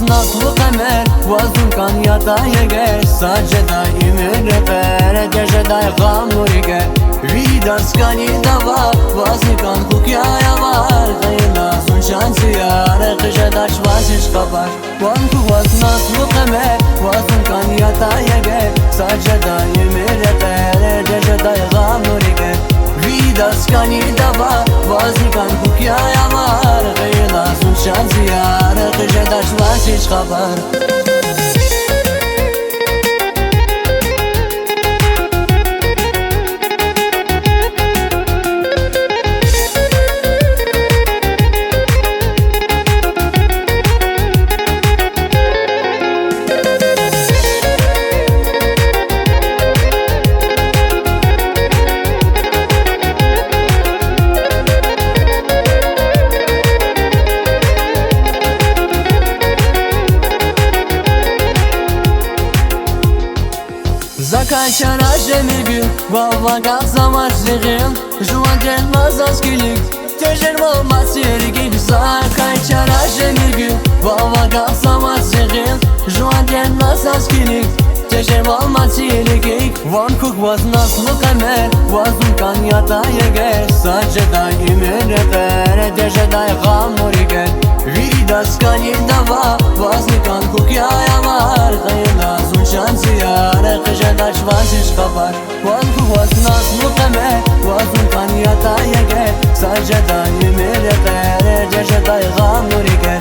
نصل قمر وزن كان يطايق سجدا يمر قرد جدا غاموريك ويداس كان يدوا وزن كان كوكيا يوار غيلا زون شانسيار قجدا شواسش خبر وانكو وزن نصل قمر وزن كان يطايق سجدا يمر قرد جدا غاموريك ويداس كان يدوا وزن كان كوكيا يوار غيلا زون شانسيار قجدا شواسش خبر Zakajara jemigil, vava gazamar zigil Juan del mazas kilik, tejer vama sirgil Zakajara jemigil, vava gazamar zigil Juan del mazas kilik, tejer vama sirgil Van kuk was naslu kamer, wazun kan yata yeger Sajeda imir eder, dejeda ghamurigel Vidas kan yindava, wazni kan kuk ya yamar Gayla zun şansiyare, qijeda شواسش خبر وانكو وزناس مقمه وزن كان يطايقه سجدا يمر غير جشدا يغامريقه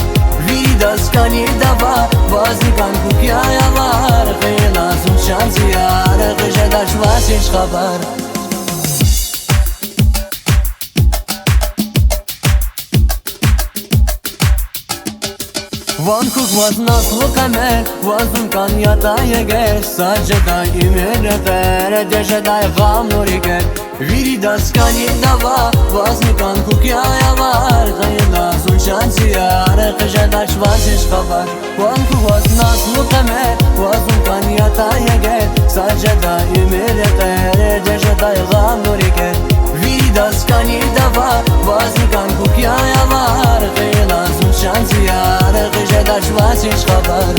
ويداس كان يدوا وزن كان كوكيا يوار غيلا زون شانسيار قجدا شواسش خبر وان كوك وزناس وقمر وزن كان يطايق سجدا يمر غير جشدا يغامريقه ويداس كان يدوا وزن كان كوكيا يوار غيلا زون شانسيار قجدا شواسش خبر وان كوك وزناس وقمر وزن كان يطايق سجدا يمر غير جشدا يغامريقه ويداس كان يدوا وزن كان كوكيا يوار غيلا زون شانسيار قجدا شواسش خبر